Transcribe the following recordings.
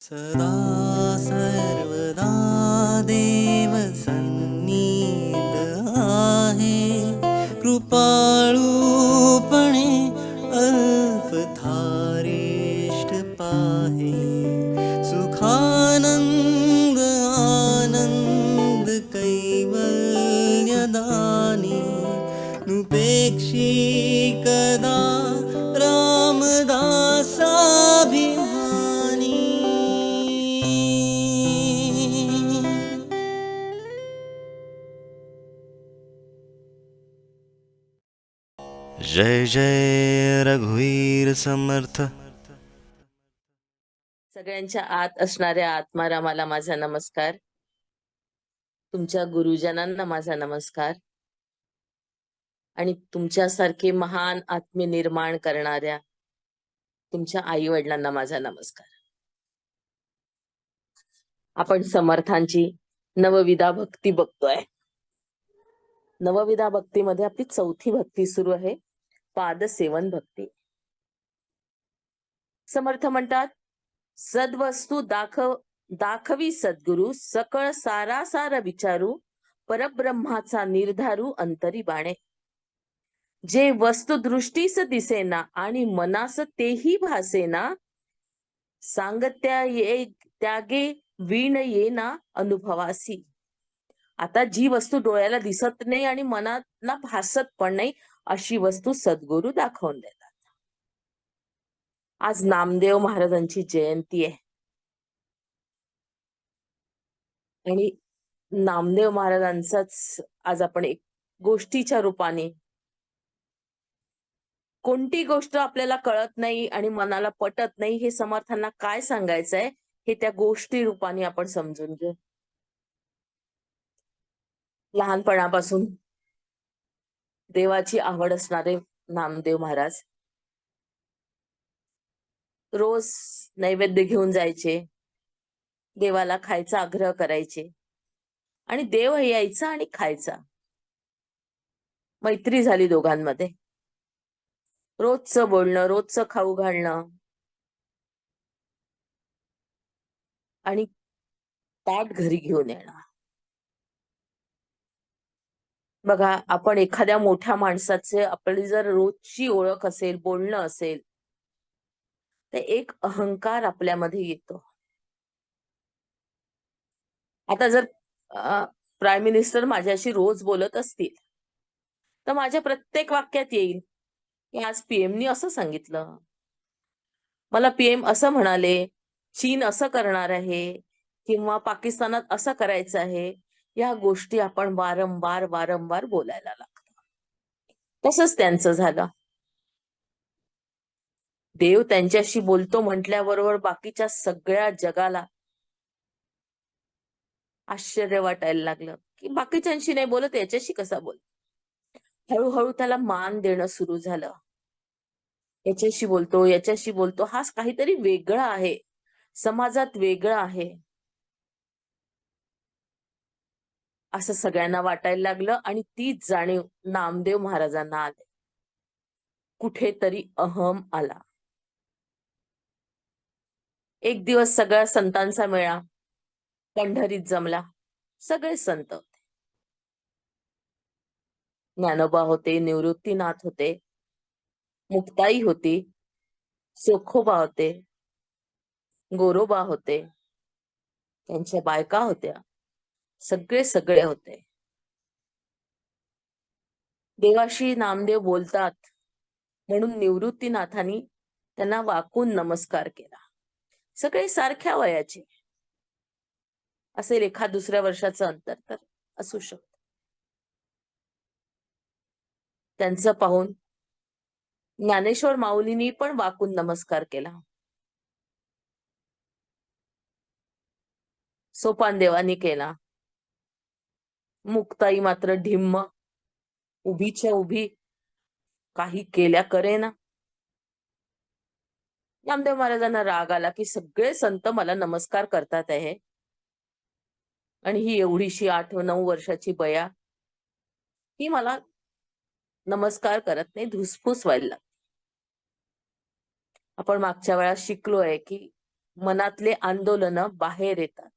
सदा सर्वदा देव सन्निध आहे, कृपाळूपणे अल्पधारिष्ठ पाहे. सुखानंद आनंद कैवल्यदानी, नुपेक्षी कदा रामदासाभिमानी. जय जय रघुवीर समर्थ. सगळ्यांच्या आत असणाऱ्या आत्मारामाला माझा नमस्कार. तुमच्या गुरुजनांना माझा नमस्कार. आणि तुमच्यासारखे महान आत्मे निर्माण करणाऱ्या तुमच्या आई वडिलांना माझा नमस्कार. आपण समर्थांची नवविधा भक्ती बघतोय. नवविधा भक्तीमध्ये आपली चौथी भक्ती सुरू आहे, पादसेवन भक्ती. समर्थ म्हणतात, सद्वस्तू दाखवी सद्गुरु, सकळ सारासार विचारू, परब्रह्माचा निर्धारू अंतरी बाणे. जे वस्तुदृष्टीस दिसेना आणि मनास तेही भासेना, सांगत्या ये त्यागे वीण येना अनुभवासी. आता जी वस्तू डोळ्याला दिसत नाही आणि मनाला भासत पण नाही, अशी वस्तू सद्गुरु दाखवून देतात. आज नामदेव महाराजांची जयंती आहे आणि नामदेव महाराजांचाच आज आपण एक गोष्टीच्या रूपाने, कोणती गोष्ट आपल्याला कळत नाही आणि मनाला पटत नाही, हे समर्थांना काय सांगायचंय हे त्या गोष्टी रूपाने आपण समजून घेऊ. लहानपणापासून देवाची आवड असणारे नामदेव महाराज रोज नैवेद्य घेऊन जायचे, देवाला खायचा आग्रह करायचे आणि देव यायचा आणि खायचा. मैत्री झाली दोघांमध्ये. रोजचं बोलणं, रोजचं खाऊ घालणं आणि ताट घरी घेऊन येणं. बघा, आपण एखाद्या मोठ्या माणसाचे आपली जर रोजची ओळख असेल, बोलणं असेल, तर एक अहंकार आपल्यामध्ये येतो. आता जर प्राईम मिनिस्टर माझ्याशी रोज बोलत असतील तर माझ्या प्रत्येक वाक्यात येईल की आज पीएमनी असं सांगितलं, मला पीएम असं म्हणाले, चीन असं करणार आहे किंवा पाकिस्तानात असं करायचं आहे. या गोष्टी आपण वारंवार वारंवार बोलायला लागतो. तसंच त्यांचं झालं. देव त्यांच्याशी बोलतो म्हटल्याबरोबर बाकीच्या सगळ्या जगाला आश्चर्य वाटायला लागलं की बाकीच्यांशी नाही बोलत, याच्याशी कसा बोल. हळूहळू त्याला मान देणं सुरू झालं. याच्याशी बोलतो, याच्याशी बोलतो, हा काहीतरी वेगळा आहे, समाजात वेगळा आहे, असं सगळ्यांना वाटायला लागलं. आणि तीच जाणीव नामदेव महाराजांना आली. कुठेतरी अहम आला. एक दिवस सगळ्या संतांचा मेळा पंढरीत जमला. सगळे संत होते. ज्ञानोबा होते, निवृत्तीनाथ होते, मुक्ताई होती, सोखोबा होते, गोरोबा होते, त्यांच्या बायका होत्या, सगळे सगळे होते. देवाशी नामदेव बोलतात म्हणून निवृत्तीनाथांनी त्यांना वाकून नमस्कार केला. सगळे सारख्या वयाचे, असेल एखाद दुसऱ्या वर्षाचं अंतर तर असू शकतं. त्यांचं पाहून ज्ञानेश्वर माऊलींनी पण वाकून नमस्कार केला. सोपान देवानी केला. मुक्ताई मात्र ढिम्म, उभीच्या उभी, काही केल्या करेना. नामदेव महाराजांना राग आला की सगळे संत मला नमस्कार करतात आहे आणि ही एवढीशी 8-9 वर्षाची बया ही मला नमस्कार करत नाही, धुसफूस व्हायला लागते. आपण मागच्या वेळा शिकलोय की मनातले आंदोलन बाहेर येतात,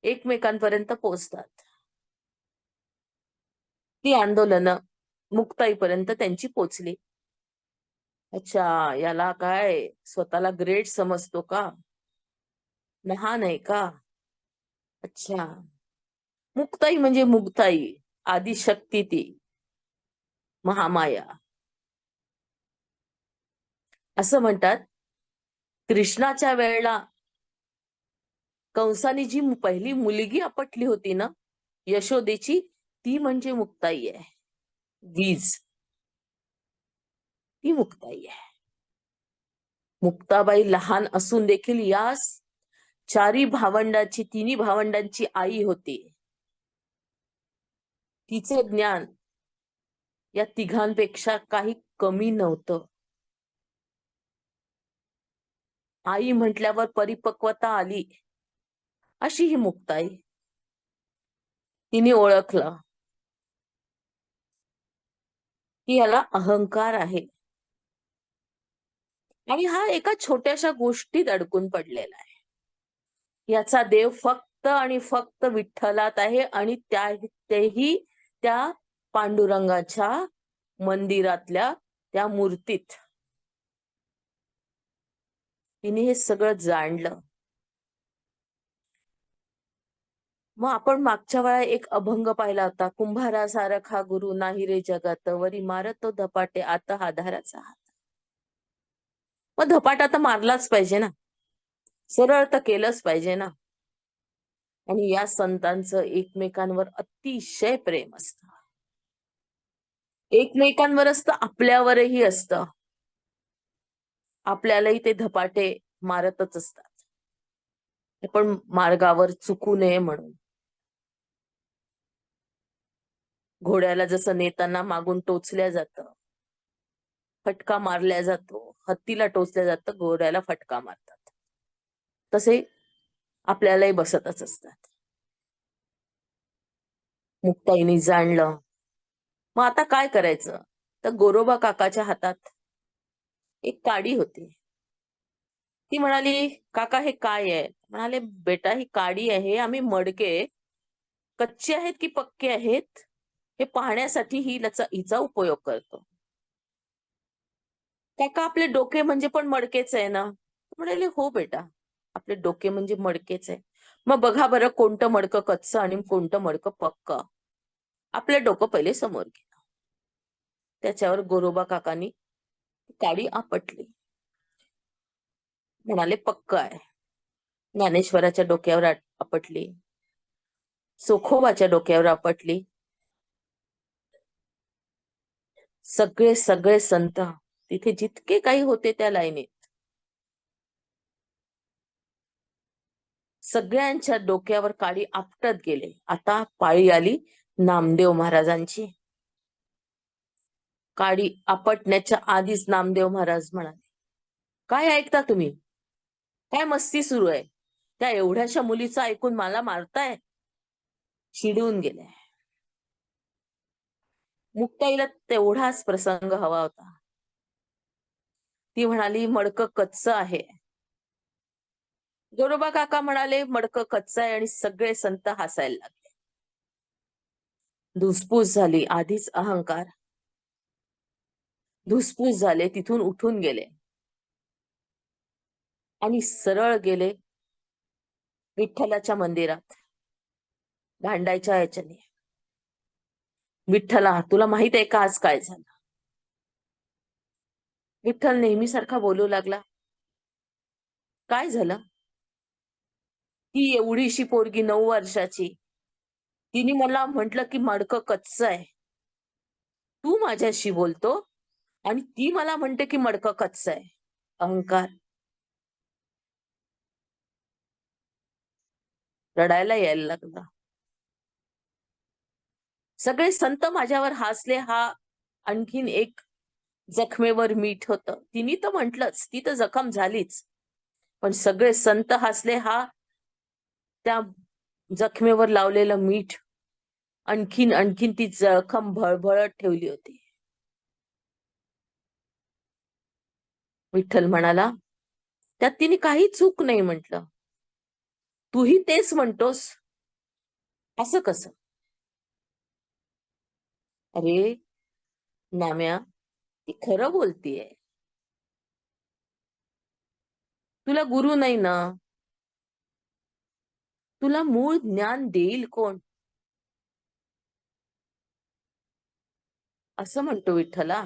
एकमेकांपर्यंत पोहोचतात. ती आंदोलन मुक्ताईपर्यंत त्यांची पोचली. अच्छा, याला काय स्वतःला ग्रेट समजतो का? महान आहे का? अच्छा, मुक्ताई म्हणजे मुक्ताई, आदिशक्ती ती, महामाया. असं म्हणतात, कृष्णाच्या वेळेला कंसाने जी पहिली मुलगी आपटली होती ना, यशोदेची, ती म्हणजे मुक्ताई आहे. वीज, ती मुक्ताई आहे. मुक्ताबाई लहान असून देखील या तिन्ही भावंडांची आई होती. तिचे ज्ञान या तिघांपेक्षा काही कमी नव्हतं. आई म्हटल्यावर परिपक्वता आली, अशी ही मुक्ताई. तिने ओळखलं की याला अहंकार आहे आणि हा एका छोट्याशा गोष्टीत अडकून पडलेला आहे. याचा देव फक्त आणि फक्त विठ्ठलात आहे आणि तेही त्या पांडुरंगाच्या मंदिरातल्या त्या मूर्तीत. तिने हे सगळं जाणलं. मग आपण मागच्या वेळा एक अभंग पाहिला होता, कुंभारा सारखा गुरु नाही रे जगात, वरी मारतो धपाटे आता आधाराचा हात. मग धपाटा तर मारलाच पाहिजे ना, सरळ तर केलंच पाहिजे ना. आणि या संतांचं एकमेकांवर अतिशय प्रेम असतं. एकमेकांवर असतं, आपल्यावरही असतं. आपल्यालाही ते धपाटे मारतच असतात, पण मार्गावर चुकू नये म्हणून. घोड्याला जसं नेताना मागून टोचल्या जातं, फटका मारल्या जातो, हत्तीला टोचल्या जातं, घोड्याला फटका मारतात, तसे आपल्यालाही बसतच असतात. मुक्ताईने जाणलं. मग आता काय करायचं? तर गोरोबा काकाच्या हातात एक काडी होती. ती म्हणाली, काका हे काय आहे? म्हणाले, बेटा ही काडी आहे, आम्ही मडके कच्चे आहेत की पक्के आहेत हे पाहण्यासाठी हिचा उपयोग करतो. काका आपले डोके म्हणजे पण मडकेच आहे ना? म्हणाले, हो बेटा, आपले डोके म्हणजे मडकेच आहे. मग बघा बरं, कोणतं मडकं कच्चं आणि कोणतं मडकं पक्क. आपलं डोकं पहिले समोर घे. त्याच्यावर गोरोबा काकांनी काडी आपटली. म्हणाले, पक्क आहे. ज्ञानेश्वराच्या डोक्यावर आपटली, सोखोबाच्या डोक्यावर आपटली. सगळे सगळे संत तिथे जितके काही होते त्या लाईनीत, सगळ्यांच्या डोक्यावर काडी आपटत गेले. आता पाळी आली नामदेव महाराजांची. काडी आपटण्याच्या आधीच नामदेव महाराज म्हणाले, काय ऐकता तुम्ही? काय मस्ती सुरू आहे? त्या एवढ्याशा मुलीचं ऐकून मला मारताय? चिडून गेले. मुक्ताईला तेवढाच प्रसंग हवा होता. ती म्हणाली, मडकं कच्चं आहे. गोरोबा काका म्हणाले, मडकं कच्चं आहे, आणि सगळे संत हसायला लागले. धुसफूस झाली आधीच अहंकार. धुसफूस झाले, तिथून उठून गेले आणि सरळ गेले विठ्ठलाच्या मंदिरात भांडायच्या याच्याने. विठ्ठला, तुला माहित आहे का आज काय झालं? विठ्ठल नेहमीसारखा बोलू लागला, काय झालं? ती एवढीशी पोरगी 9 वर्षाची, तिने मला म्हटलं की मडकं कच्चं आहे. तू माझ्याशी बोलतो आणि ती मला म्हणते की मडकं कच्चं आहे. अहंकार. रडायला यायला लागला. सगळे संत माझ्यावर हसले. हा आणखीन एक जखमेवर मीठ होतं. तिने तर म्हटलंच, ती तर जखम झालीच, पण सगळे संत हसले. हा त्या जखमेवर लावलेलं मीठ आणखीन आणखीन ती जखम भळभळत ठेवली होती. विठ्ठल म्हणाला, त्यात तिने काही चूक नाही म्हटलं. तूही तेच म्हणतोस, असं कसं? अरे नाम्या, ती खरं बोलतीये. तुला गुरु नाही ना, तुला मूळ ज्ञान देईल कोण? असं म्हणतो विठ्ठला.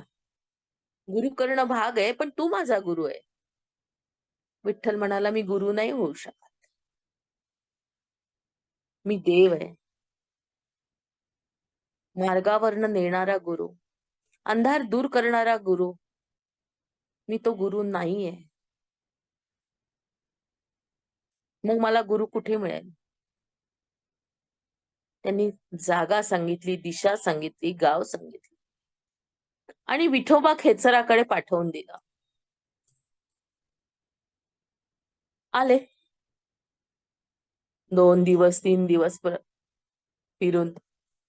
गुरु करणं भाग आहे, पण तू माझा गुरु आहे. विठ्ठल म्हणाला, मी गुरु नाही होऊ शकत. मी देव आहे. मार्गावरनं नेणारा गुरु, अंधार दूर करणारा गुरु. मी तो गुरु नाहीये. मग मला गुरु कुठे मिळेल? त्यांनी जागा सांगितली, दिशा सांगितली, गाव सांगितली आणि विठोबा खेचराकडे पाठवून दिलं. आले 2 दिवस 3 दिवस फिरून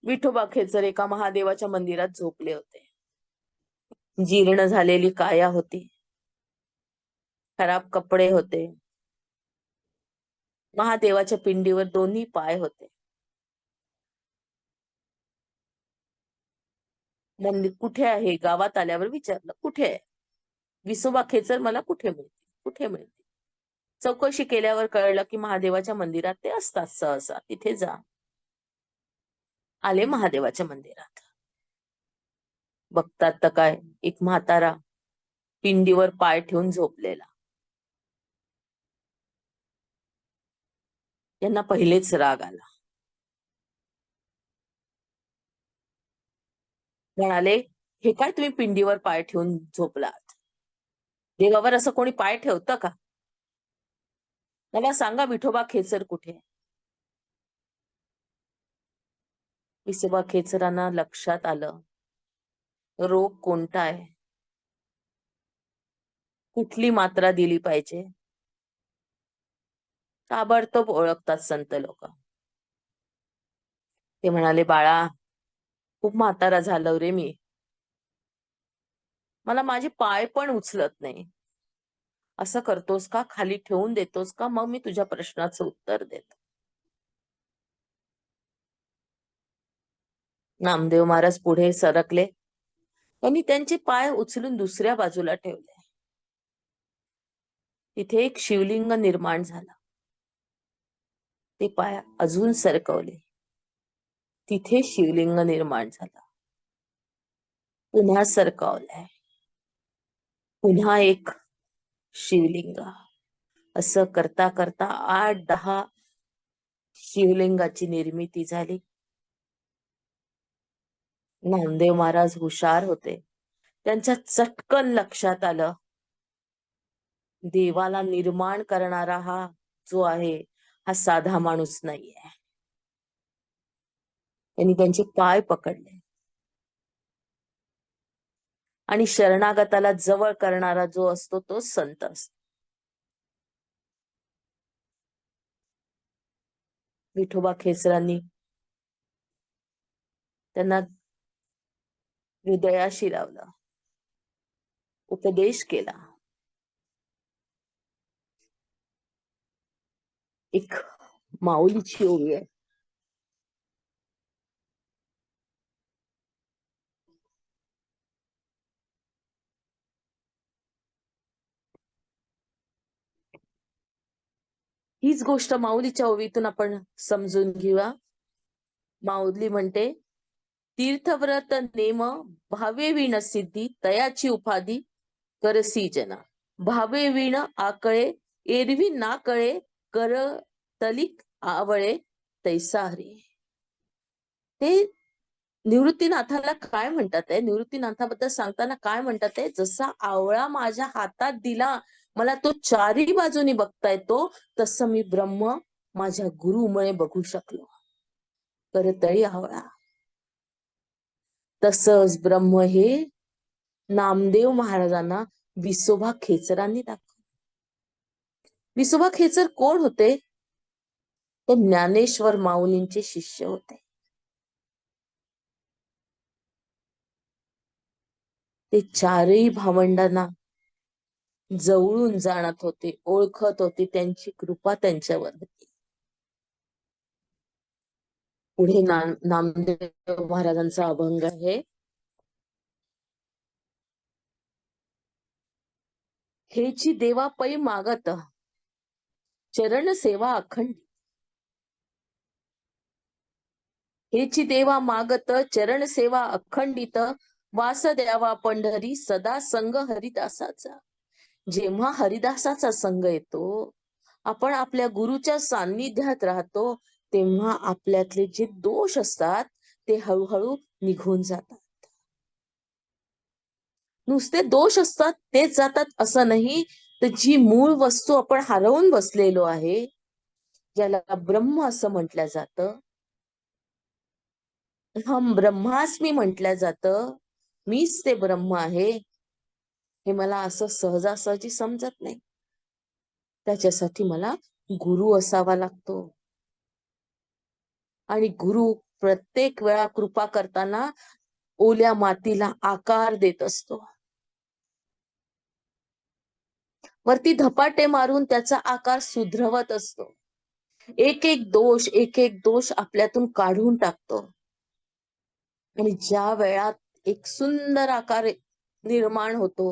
विठोबा खेचर एका महादेवाच्या मंदिरात झोपले होते. जीर्ण झालेली काया होती, खराब कपडे होते, महादेवाच्या पिंडीवर 2 पाय होते. मंदिर कुठे आहे? गावात आल्यावर विचारलं, कुठे आहे? विसोबा खेचर मला कुठे मिळते, कुठे मिळते? चौकशी केल्यावर कळलं की महादेवाच्या मंदिरात ते असतात सहसा, तिथे जा. आले महादेवाच्या मंदिरात. बघतात तर काय, एक म्हातारा पिंडीवर पाय ठेवून झोपलेला. त्यांना पहिलेच राग आला. म्हणाले, हे काय तुम्ही पिंडीवर पाय ठेवून झोपलात? देवावर असं कोणी पाय ठेवतं का? मला सांगा, विठोबा खेचर कुठे? विसोबा खेचरांना लक्षात आलं, रोग कोणता आहे, कुठली मात्रा दिली पाहिजे, ताबडतोब ओळखतात संत लोक. ते म्हणाले, बाळा, खूप म्हातारा झालो रे मी, मला माझे पाय पण उचलत नाही. असं करतोस का? खाली ठेवून देतोस का? मग मी तुझ्या प्रश्नाचं उत्तर देतो. नामदेव महाराज पुढे सरकले. त्यांनी त्यांचे पाय उचलून दुसऱ्या बाजूला ठेवले. तिथे एक शिवलिंग निर्माण झालं. ते पाय अजून सरकवले. तिथे शिवलिंग निर्माण झालं. पुन्हा सरकवलंय. पुन्हा एक शिवलिंग. असं करता करता 8-10 शिवलिंगाची निर्मिती झाली. नामदेव महाराज हुशार होते. त्यांच्या चटकन लक्षात आलं, देवाला निर्माण करणारा हा जो आहे, हा साधा माणूस नाहीये. त्यांनी त्यांचे पाय पकडले आणि शरणागताला जवळ करणारा जो असतो तो संत असतो. विठोबा खेचरांनी त्यांना हृदयाशी लावलं, उपदेश केला. एक माऊलीची ओवी आहे. हीच गोष्ट माऊलीच्या ओवीतून आपण समजून घेऊया. माऊली म्हणते, तीर्थव्रत नेम भावे विण सिद्धी, तयाची उपाधी करसी जना. भावे विण आकळे, एरवी ना कळे, कर तलिक आवळे तैसा हरी. ते निवृत्तीनाथाला काय म्हणतात आहे? निवृत्तीनाथाबद्दल सांगताना काय म्हणतात आहे? जसा आवळा माझ्या हातात दिला, मला तो चारही बाजूनी बघता येतो, तसं मी ब्रह्म माझ्या गुरुमुळे बघू शकलो. करतळी आवळा. तसंच ब्रह्म हे नामदेव महाराजांना विसोबा खेचरांनी दाखवलं. विसोबा खेचर कोण होते? ते ज्ञानेश्वर माऊलींचे शिष्य होते. ते चारही भावंडांना जवळून जाणत होते, ओळखत होते, त्यांची कृपा त्यांच्यावर होती. पुढे नामदेव महाराजांचा अभंग आहे. हेची देवा पै मागत चरण सेवा अखंड. हेची देवा मागत चरण सेवा अखंडित. वास द्यावा पंढरी सदा संग हरिदासाचा. जेव्हा हरिदासाचा संग येतो, आपण आपल्या गुरुच्या सान्निध्यात राहतो, तेव्हा आपल्यातले जे दोष असतात ते हळूहळू निघून जातात. नुसते दोष असतात तेच जातात असं नाही, तर जी मूळ वस्तू आपण हरवून बसलेलो आहे, ज्याला ब्रह्म असं म्हटलं जातं, हम ब्रह्मास्मी म्हटलं जातं, मीच ते ब्रह्म आहे, हे मला असं सहजासहजी समजत नाही. त्याच्यासाठी मला गुरु असावा लागतो. आणि गुरु प्रत्येक वेळा कृपा करताना ओल्या मातीला आकार देत असतो. वरती धपाटे मारून त्याचा आकार सुधरवत असतो. एक एक दोष आपल्यातून काढून टाकतो. आणि ज्या वेळात एक सुंदर आकार निर्माण होतो,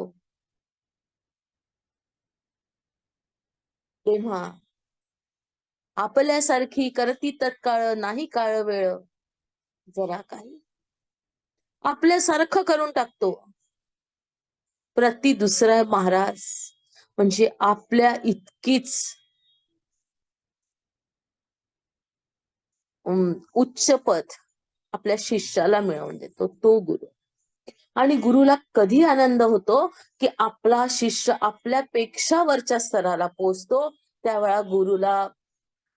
तेव्हा आपल्यासारखी करती तत्काळ नाही काळ वेळ, जरा काही आपल्यासारखं करून टाकतो. प्रति दुसरा महाराज म्हणजे आपल्या इतकीच उच्च पद आपल्या शिष्याला मिळवून देतो तो गुरु. आणि गुरुला कधी आनंद होतो की आपला शिष्य आपल्यापेक्षा वरच्या स्तराला पोहोचतो, त्यावेळा गुरुला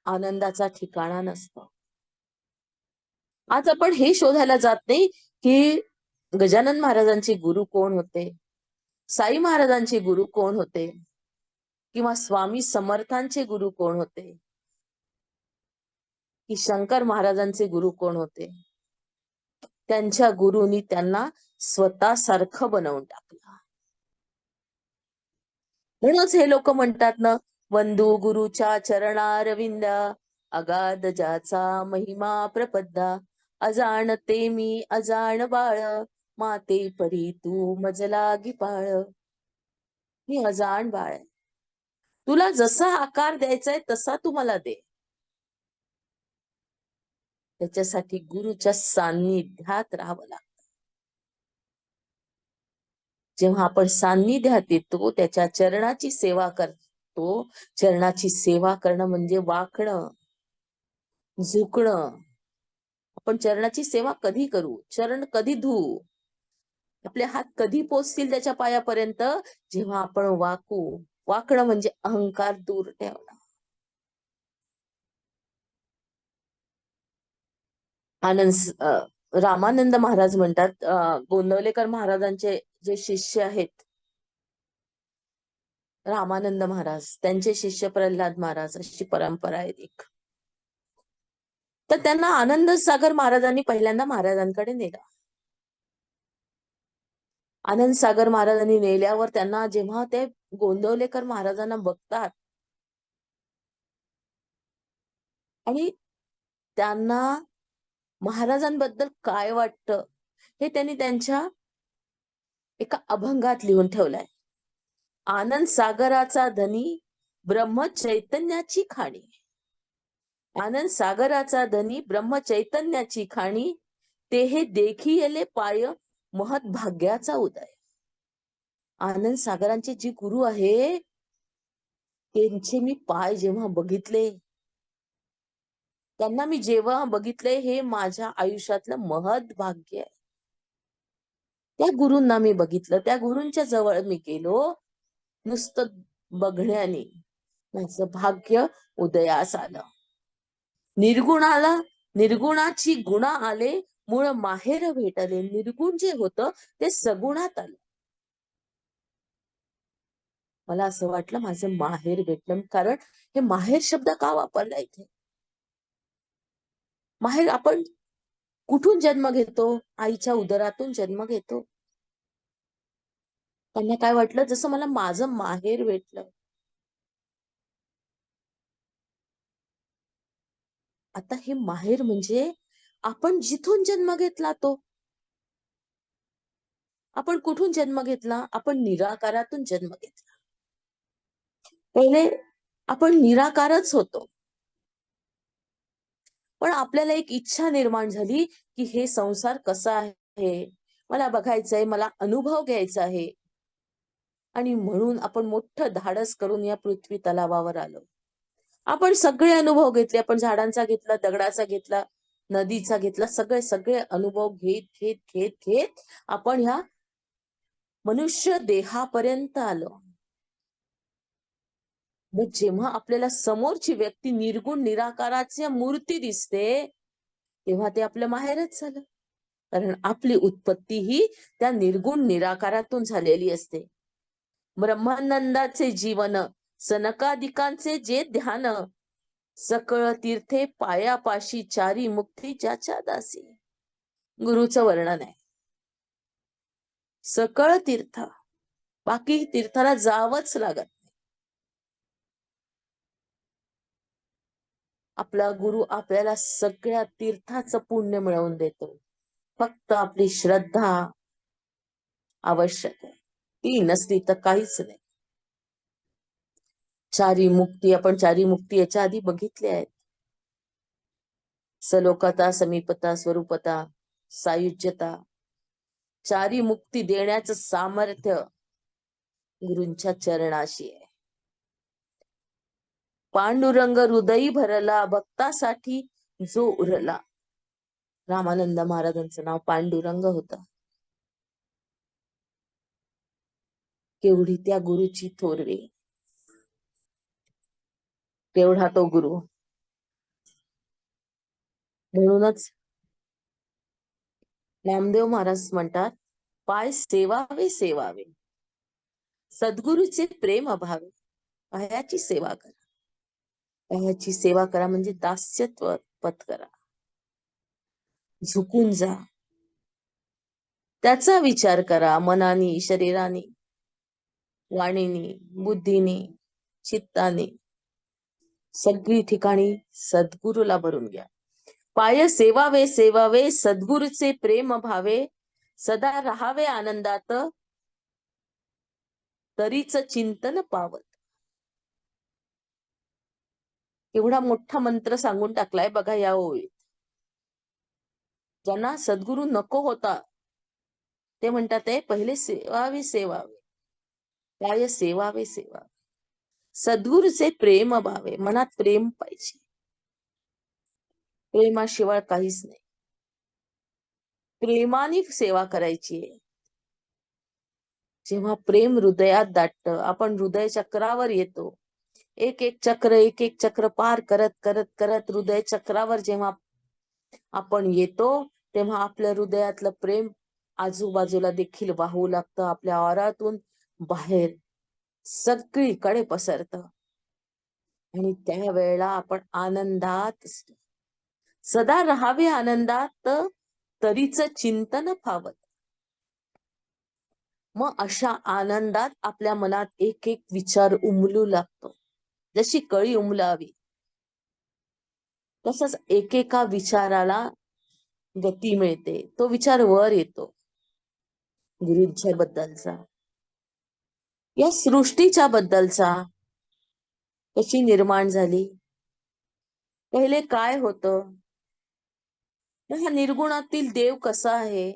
आनंदाचा ठिकाणा नसतो. आज आपण हे शोधायला जात नाही की गजानन महाराजांचे गुरु कोण होते, साई महाराजांचे गुरु कोण होते, किंवा स्वामी समर्थांचे गुरु कोण होते, की शंकर महाराजांचे गुरु कोण होते. त्यांच्या गुरुनी त्यांना स्वतःसारखं बनवून टाकलं. म्हणूनच हे लोक म्हणतात ना, वंदू गुरुच्या चरणारविंद, अगाध ज्याचा महिमा प्रपद्दा. अजाणते मी अजाण बाळ, माते परी तू मज लागी पाळ. मी अजाण बाळ आहे, तुला जसा आकार द्यायचाय तसा तू मला दे. त्याच्यासाठी गुरुच्या सान्निध्यात राहावं लागतं. जेव्हा आपण सान्निध्यात येतो, त्याच्या चरणाची सेवा करतो. चरणाची सेवा करणं म्हणजे वाकणं, झुकणं. आपण चरणाची सेवा कधी करू, चरण कधी धुवू, आपले हात कधी पोचतील त्याच्या पायापर्यंत, जेव्हा आपण वाकू. वाकणं म्हणजे अहंकार दूर ठेवणं. रामानंद महाराज म्हणतात, गोंदवलेकर महाराजांचे जे शिष्य आहेत, रामानंद महाराज त्यांचे शिष्य प्रल्हाद महाराज, अशी परंपरा आहे एक. तर त्यांना आनंद सागर महाराजांनी पहिल्यांदा महाराजांकडे नेलं. आनंद सागर महाराजांनी नेल्यावर त्यांना जेव्हा ते गोंदवलेकर महाराजांना बघतात आणि त्यांना महाराजांबद्दल काय वाटतं हे त्यांनी त्यांच्या एका अभंगात लिहून ठेवलंय. आनंद सागराचा धनी ब्रह्म चैतन्याची खाणी. आनंद सागराचा धनी ब्रह्म चैतन्याची खाणी, ते हे देखिले पाय महत भाग्याचा उदय. आनंद सागरांचे जे गुरु आहे, त्यांचे मी पाय जेव्हा बघितले, त्यांना मी जेव्हा बघितले, हे माझ्या आयुष्यातलं महत् भाग्य आहे. त्या गुरूंना मी बघितलं, त्या गुरूंच्या जवळ मी गेलो, नुसतं बघण्याने माझं भाग्य उदयास आलं. निर्गुणाला निर्गुणाची गुणा आले, मूळ माहेर भेटले. निर्गुण जे होतं ते सगुणात आलं. मला असं वाटलं माझं माहेर भेटलं. कारण हे माहेर शब्द का वापरला इथे? माहेर आपण कुठून जन्म घेतो? आईच्या उदरातून जन्म घेतो. त्यांना काय वाटलं, जसं मला माझं माहेर भेटलं. आता हे माहेर म्हणजे आपण जिथून जन्म घेतला तो. आपण कुठून जन्म घेतला? आपण निराकारातून जन्म घेतला. पहिले आपण निराकारच होतो. पण आपल्याला एक इच्छा निर्माण झाली, की हे संसार कसा आहे? मला बघायचंय, मला अनुभव घ्यायचा आहे. आणि म्हणून आपण मोठं धाडस करून या पृथ्वी तलावावर आलो. आपण सगळे अनुभव घेतले. आपण झाडांचा घेतला, दगडाचा घेतला, नदीचा घेतला. सगळे सगळे अनुभव घेत घेत घेत घेत आपण ह्या मनुष्य देहापर्यंत आलो. मग जेव्हा आपल्याला समोरची व्यक्ती निर्गुण निराकाराची मूर्ती दिसते, तेव्हा ते आपलं माहेरच झालं. कारण आपली उत्पत्ती ही त्या निर्गुण निराकारातून झालेली असते. ब्रह्मानंदाचे जीवन, सनकादिकांचे जे ध्यान, सकळ तीर्थे पायापाशी चारी मुक्ती ज्याच्या दासी. गुरुचं वर्णन आहे. सकळ तीर्थ, बाकी तीर्थाला जावंच लागत. आपला गुरु आपल्याला सगळ्या तीर्थाचं पुण्य मिळवून देतो. फक्त आपली श्रद्धा आवश्यक आहे. ती नसली तर काहीच नाही. चारी मुक्ती, आपण चारी मुक्ती याच्या आधी बघितल्या आहेत. सलोकता, समीपता, स्वरूपता, सायुज्यता. चारी मुक्ती देण्याचं सामर्थ्य गुरूंच्या चरणाशी आहे. पांडुरंग हृदयी भरला, भक्तासाठी जो उरला. रामानंद महाराजांचं नाव पांडुरंग होतं. केवढी त्या गुरुची थोरवी, केवढा तो गुरु. म्हणूनच नामदेव महाराज म्हणतात, पाय सेवावे सेवावे, सद्गुरूचे प्रेम अभावे. पायाची सेवा करा. पायाची सेवा करा म्हणजे दास्यत्व पत्करा. झुकून जा. त्याचा विचार करा मनानी, शरीराने, वाणीनी, बुद्धीनी, चित्ताने. सगळी ठिकाणी सद्गुरूला भरून घ्या. पाय सेवावे सेवावे, सद्गुरूचे प्रेम भावे, सदा राहावे आनंदात, तरीच चिंतन पावत. एवढा मोठा मंत्र सांगून टाकलाय बघा या ओळीत. ज्यांना सद्गुरू नको होता ते म्हणतात आहे, पहिले सेवावे सेवावे, पाय सेवावे सेवावे, सद्गुरूचे प्रेम भावे. मनात प्रेम पाहिजे. प्रेमाशिवाय काहीच नाही. प्रेमाने सेवा करायची आहे. जेव्हा प्रेम हृदयात दाटतं, आपण हृदय चक्रावर येतो. एक एक चक्र पार करत करत करत हृदय चक्रावर जेव्हा आपण येतो, तेव्हा आपल्या हृदयातलं प्रेम आजूबाजूला देखील वाहू लागतं. आपल्या औरातून बाहेर सगळीकडे पसरतं. आणि त्यावेळेला आपण आनंदात असतो. सदा राहावे आनंदात, तरीच चिंतन फावत. मग अशा आनंदात आपल्या मनात एक एक विचार उमलू लागतो. जशी कळी उमलावी तसंच एकेका विचाराला गती मिळते. तो विचार वर येतो. गुरूंच्या बद्दलचा, या सृष्टीच्या बद्दलचा, कशी निर्माण झाली, पहिले काय होतं, हा निर्गुणातील देव कसा आहे,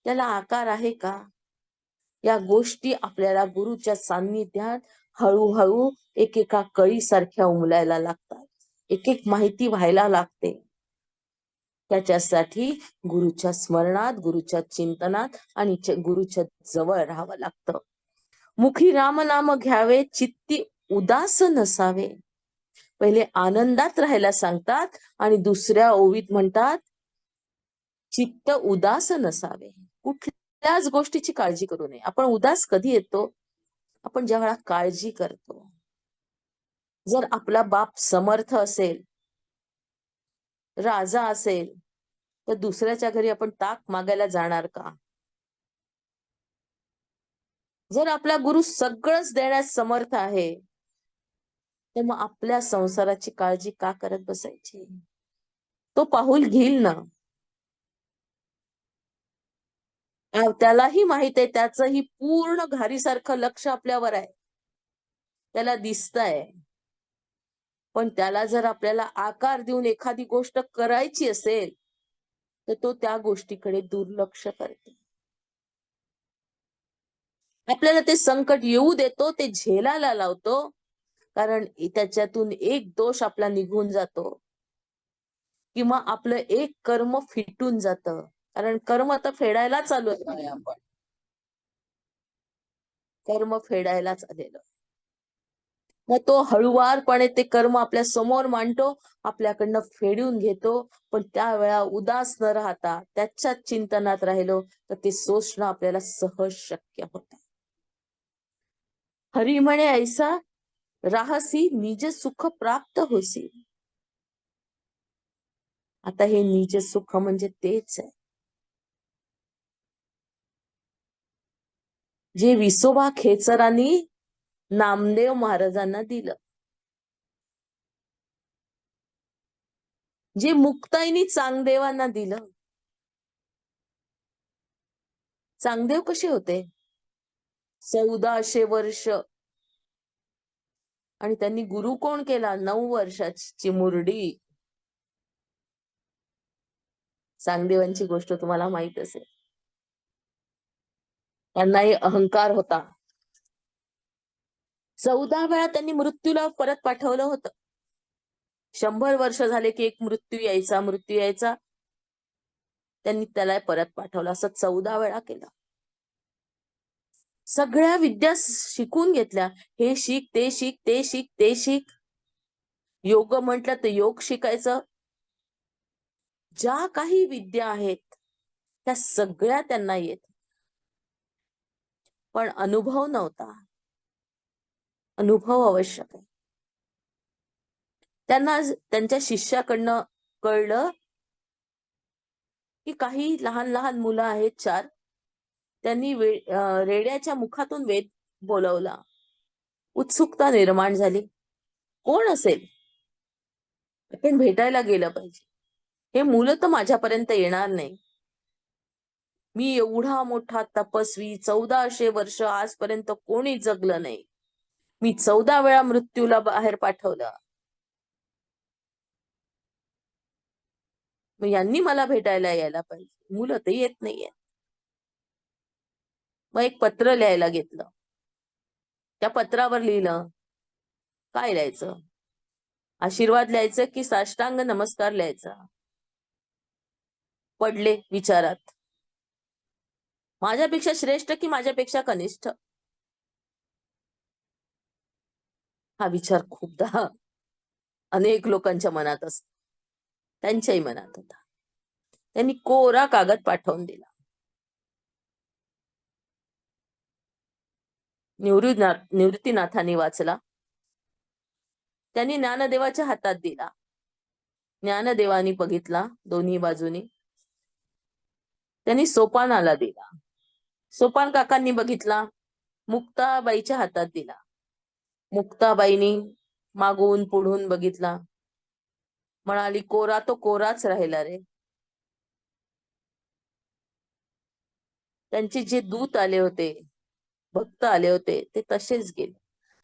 त्याला आकार आहे का, या गोष्टी आपल्याला गुरुच्या सान्निध्यात हळूहळू एकेका कळीसारख्या उमलायला लागतात. एक एक माहिती व्हायला लागते. त्याच्यासाठी गुरुच्या स्मरणात, गुरुच्या चिंतनात आणि गुरुच्या जवळ राहावं लागतं. मुखी राम नाम घ्यावे, चित्ती उदास नसावे. पहिले आनंदात राहायला सांगतात आणि दुसऱ्या ओवीत म्हणतात चित्त उदास नसावे. कुठल्याच गोष्टीची काळजी करू नये. आपण उदास कधी येतो, आपण ज्या वेळा काळजी करतो. जर आपला बाप समर्थ असेल, राजा असेल, तर दुसऱ्याच्या घरी आपण ताक मागायला जाणार का? जर आपला गुरु सगळंच देण्यास समर्थ आहे, तर मग आपल्या संसाराची काळजी का करत बसायची? तो पाऊल घेईल ना. त्यालाही माहित आहे त्याचंही पूर्ण घारीसारखं लक्ष आपल्यावर आहे. त्याला दिसतंय. पण त्याला जर आपल्याला आकार देऊन एखादी गोष्ट करायची असेल, तर तो त्या गोष्टीकडे दुर्लक्ष करतो. आपल्याला ते संकट येऊ देतो, ते झेलायला लावतो, कारण त्याच्यातून एक दोष आपला निघून जातो किंवा आपलं एक कर्म फिटून जातं. कारण कर्म तर फेडायला चालू आहे आपण. कर्म फेडायलाच आलेलं. मग तो हळुवारपणे ते कर्म आपल्या समोर मांडतो, आपल्याकडनं फेडून घेतो, पण त्यावेळा उदास न राहता त्याच्याच चिंतनात राहिलो तर ते सोसणं आपल्याला सहज शक्य होतं. हरी म्हणे ऐसा राहसी निज सुख प्राप्त होसी. आता हे निज सुख म्हणजे तेच आहे जे विसोबा खेचरांनी नामदेव महाराजांना दिलं, जे मुक्ताईनी चांगदेवांना दिलं. चांगदेव कसे होते? 1400 वर्ष. आणि त्यांनी गुरु कोण केला? 9 वर्षाची मुरडी. चांगदेवांची गोष्ट तुम्हाला माहित असेल. त्यांनाही अहंकार होता. 14 वेळा त्यांनी मृत्यूला परत पाठवलं होतं. 100 वर्ष झाले की एक मृत्यू यायचा. त्यांनी त्याला परत पाठवलं. असं 14 वेळा केलं. सगळ्या विद्या शिकून घेतल्या. हे शिक, ते शिक, ते शिक, ते शिक. योग म्हटलं तर योग शिकायचं. ज्या काही विद्या आहेत त्या सगळ्या त्यांना येत, पण अनुभव नव्हता. अनुभव आवश्यक आहे. त्यांना त्यांच्या शिष्याकडनं कळलं की काही लहान लहान मुलं आहेत 4. त्यांनी रेड्याच्या मुखातून वेद बोलवला. उत्सुकता निर्माण झाली. कोण असेल? आपण भेटायला गेलं पाहिजे. हे मुलं तर माझ्यापर्यंत येणार नाही. मी एवढा मोठा तपस्वी, 1400 वर्ष आजपर्यंत कोणी जगलं नाही. मी 14 वेळा मृत्यूला बाहेर पाठवलं. मग यांनी मला भेटायला यायला पाहिजे. मुलं तर येत नाहीये. मग एक पत्र लिहायला घेतलं. त्या पत्रावर लिहिलं. काय लिहायचं? आशीर्वाद लिहायचं की साष्टांग नमस्कार लिहायचा? पडले विचारात. माझ्यापेक्षा श्रेष्ठ की माझ्यापेक्षा कनिष्ठ? हा विचार खूपदा अनेक लोकांच्या मनात असतो. त्यांच्याही मनात होता. त्यांनी कोरा कागद पाठवून दिला. निवृत्तीनाथांनी वाचला. त्यांनी ज्ञानदेवाच्या हातात दिला. ज्ञानदेवानी बघितला दोन्ही बाजूनी. त्यांनी सोपानाला दिला. सोपान काकांनी बघितला. मुक्ताबाईच्या हातात दिला. मुक्ताबाईनी मागून पुढून बघितला. म्हणाली कोरा तो कोराच राहिला रे. त्यांचे जे दूत आले होते, भक्त आले होते, ते तसेच गेले.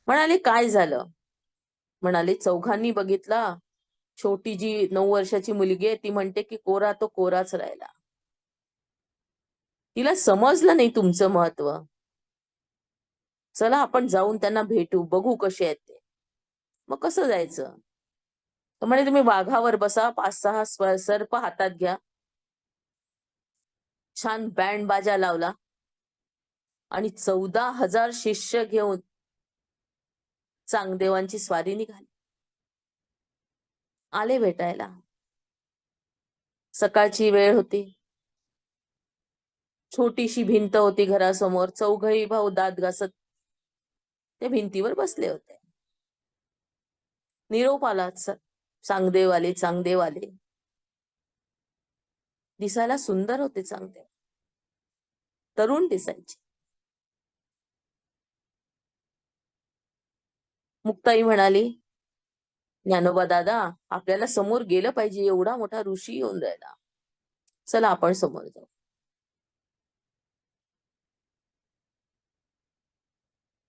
म्हणाले काय झालं? म्हणाले चौघांनी बघितला. छोटी जी 9 वर्षाची मुलगी आहे ती म्हणते की कोरा तो कोराच राहिला. तिला समजलं नाही तुमचं महत्व. चला आपण जाऊन त्यांना भेटू, बघू कसे आहेत ते. मग कसं जायचं? तर म्हणे तुम्ही वाघावर बसा, 5-6 सर्प हातात घ्या. छान बँड बाजा लावला आणि 14,000 शिष्य घेऊन चांगदेवांची स्वारी निघाली. आले भेटायला. सकाळची वेळ होती. छोटीशी भिंत होती घरासमोर. चौघही भाऊ दात घासत ते भिंतीवर बसले होते. निरोप आला. चांगदेव आले. दिसायला सुंदर होते चांगदेव. तरुण दिसायचे. मुक्ताई म्हणाली, ज्ञानोबा दादा, आपल्याला समोर गेलं पाहिजे, एवढा मोठा ऋषी येऊन राहिला, चला आपण समोर जाऊ.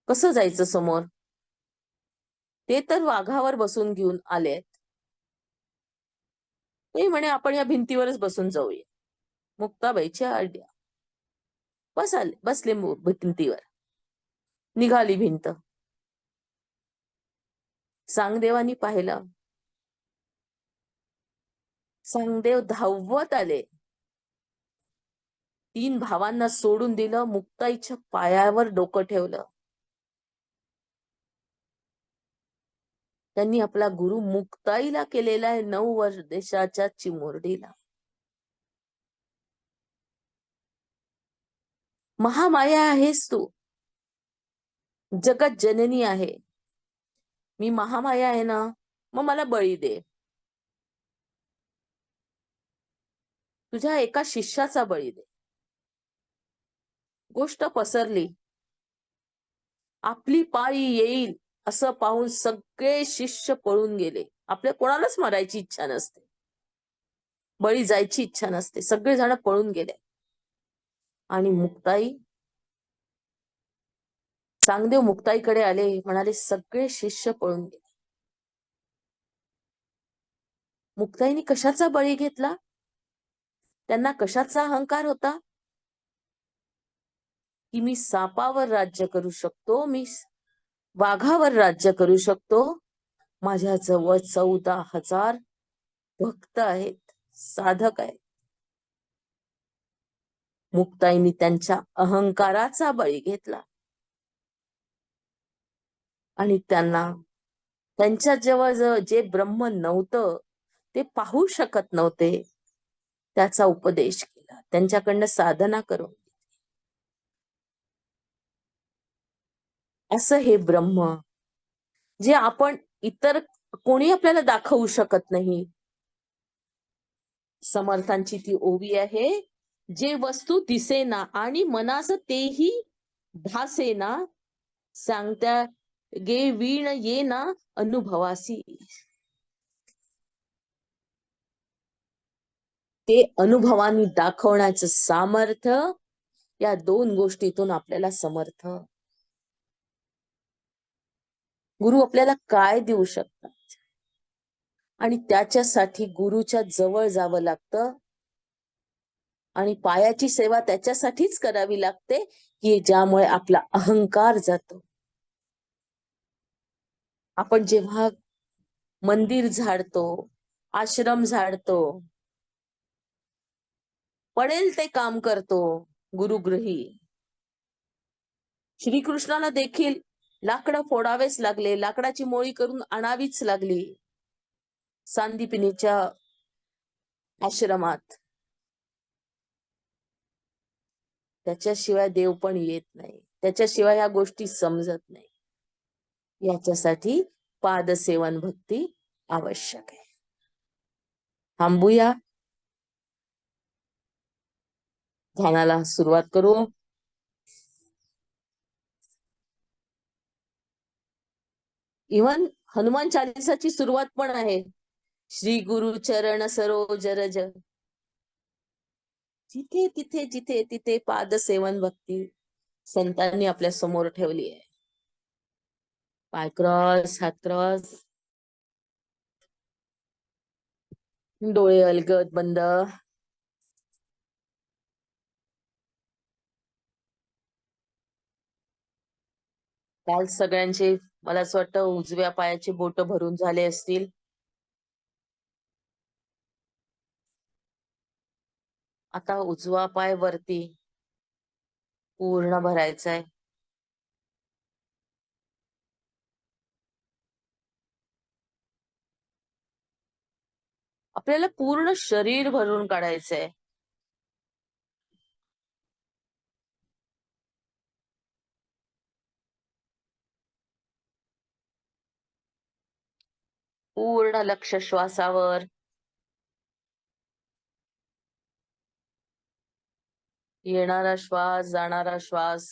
कसं जायचं समोर? ते तर वाघावर बसून घेऊन आलेत. ते म्हणे आपण या भिंतीवरच बसून जाऊया. मुक्ताबाईच्या आज्ञा. बसले भिंतीवर. निघाली भिंत. सांगदेवानी पाहिलं. सांगदेव धावत आले. 3 भावांना सोडून दिलं. मुक्ताईच्या पायावर डोकं ठेवलं. त्यांनी आपला गुरु मुक्ताईला केलेला आहे 9 वर्षाच्या चिमुरडीला. महामाया आहेस तू, जगत जननी आहे. मी महामाया आहे ना, मग मला बळी दे. तुझ्या एका शिष्याचा बळी दे. गोष्ट पसरली. आपली पाळी येईल असं पाहून सगळे शिष्य पळून गेले. आपल्या कोणालाच मरायची इच्छा नसते, बळी जायची इच्छा नसते, सगळेजण पळून गेले. आणि मुक्ताई, सांगदेव मुक्ताईकडे आले, म्हणाले सगळे शिष्य पळून गेले. मुक्ताईने कशाचा बळी घेतला? त्यांना कशाचा अहंकार होता? की मी सापावर राज्य करू शकतो, मी वाघावर राज्य करू शकतो, माझ्या जवळ 14,000 भक्त आहेत, साधक आहेत. मुक्ताईंनी त्यांच्या अहंकाराचा बळी घेतला आणि त्यांच्या जवळ जे ब्रह्म नव्हतं, ते पाहू शकत नव्हते, त्याचा उपदेश केला, त्यांच्याकडनं साधना करून. असं हे ब्रह्म जे आपण इतर कोणी आपल्याला दाखवू शकत नाही. समर्थांची ती ओवी आहे, जे वस्तू दिसेना आणि मनास तेही भासेना, सांगत्या गे वीण येना अनुभवासी. ते अनुभवानी दाखवण्याचं सामर्थ्य या 2 गोष्टीतून आपल्याला समर्थ. गुरु आपल्याला काय देऊ शकतात? आणि त्याच्यासाठी गुरुच्या जवळ जावं लागतं. आणि पायाची सेवा त्याच्यासाठीच करावी लागते की ज्यामुळे आपला अहंकार जातो. आपण जेव्हा मंदिर झाडतो, आश्रम झाडतो, पडेल ते काम करतो, गुरुगृही. श्रीकृष्णाला देखील लाकडं फोडावेच लागले, लाकडाची मोळी करून आणावीच लागली सांदीपनीच्या आश्रमात. त्याच्याशिवाय देव पण येत नाही, त्याच्याशिवाय ह्या गोष्टी समजत नाही. याच्यासाठी पादसेवन भक्ती आवश्यक आहे. थांबूया, ध्यानाला सुरुवात करू. इव्हन हनुमान चालिसाची सुरुवात पण आहे, श्री गुरु चरण सरोज रज. जिथे तिथे जिथे तिथे पादसेवन भक्ती संतांनी आपल्या समोर ठेवली आहे. पाय क्रॉस, हात क्रॉस, डोळे अलगद बंद. काल सगळ्यांचे मला असं वाटतं उजव्या पायाचे बोट भरून झाले असतील. आता उजवा पाय वरती पूर्ण भरायचा आहे. आपल्याला पूर्ण शरीर भरून काढायचंय. पूर्ण लक्ष श्वासावर. येणारा श्वास, जाणारा श्वास.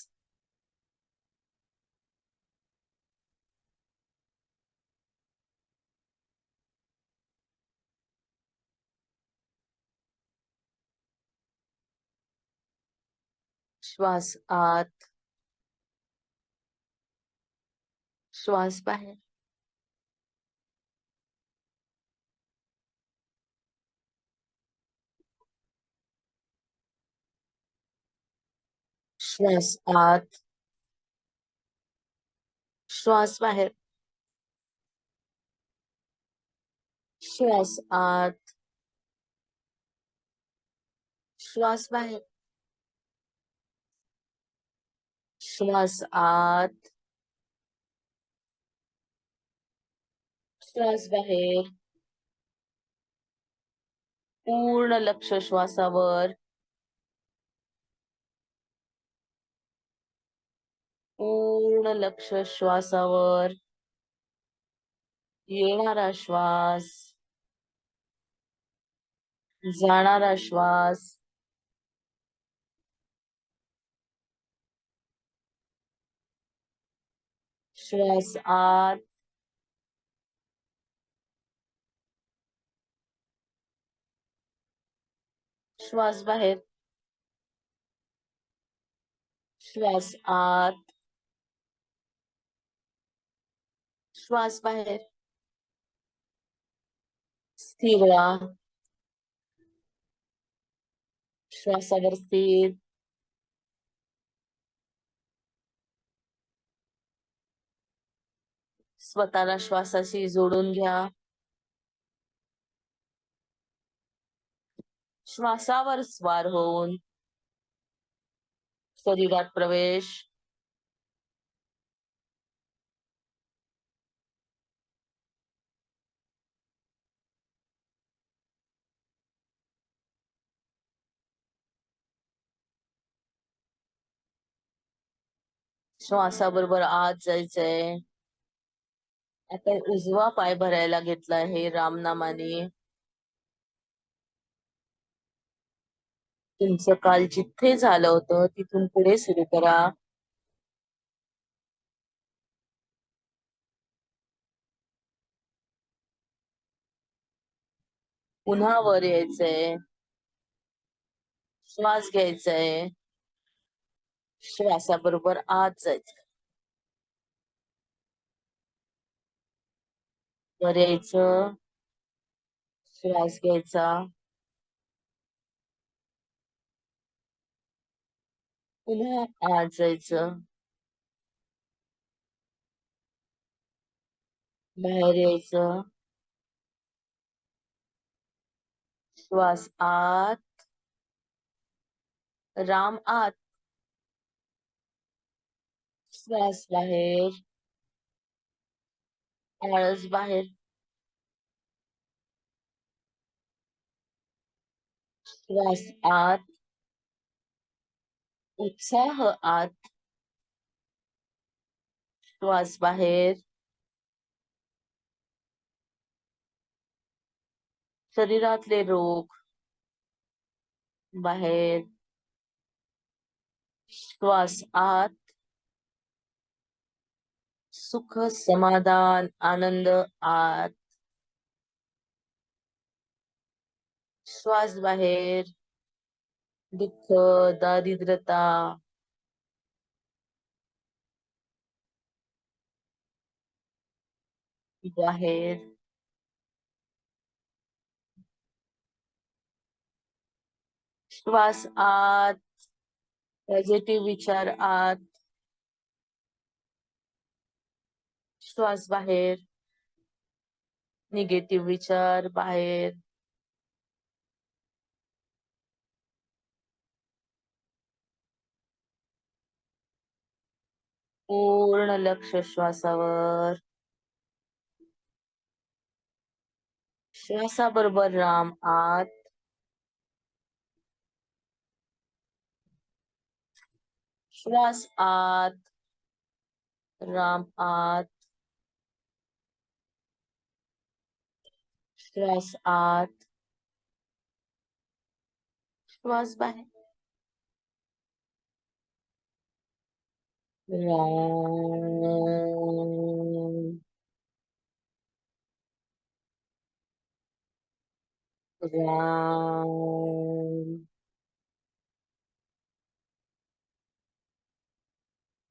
श्वास आत, श्वास बाहेर. श्वास आत, श्वास बाहेर. श्वास आत, श्वास बाहेर. श्वास आत, श्वास बाहेर. पूर्ण लक्ष श्वासावर. पूर्ण लक्ष श्वासावर. येणारा श्वास, जाणारा श्वास. श्वास आत, श्वास बाहेर. श्वास आत, श्वास बाहेर. स्थिर व्हा. श्वासावर स्थिर. स्वतःला श्वासाशी जोडून घ्या. श्वासावर स्वार होऊन शरीरात प्रवेश. श्वासाबरोबर आत जायचंय. आता उजवा पाय भरायला घेतला आहे रामनामाने. तुमचं काल जिथे झालं होतं तिथून पुढे सुरू करा. पुन्हा वर यायचंय. श्वास घ्यायचाय. श्वासाबरोबर आत जायचं. वर यायचं. श्वास घ्यायचा. पुन्हा आत जायचं. बाहेर यायचं. श्वास आत. राम आत. श्वास बाहेर. आळस बाहेर. श्वास आत. उत्साह आत. श्वास बाहेर. शरीरातले रोग बाहेर. श्वास आत. सुख, समाधान, आनंद आत. श्वास बाहेर. दुःख, दारिद्रता बाहेर. श्वास आत. पॉझिटिव्ह विचार आत. श्वास बाहेर. निगेटिव्ह विचार बाहेर. पूर्ण लक्ष श्वासावर. श्वासाबरोबर राम आत. श्वास आत. राम आत. श्वास आत. श्वास बाहेर. राम राम.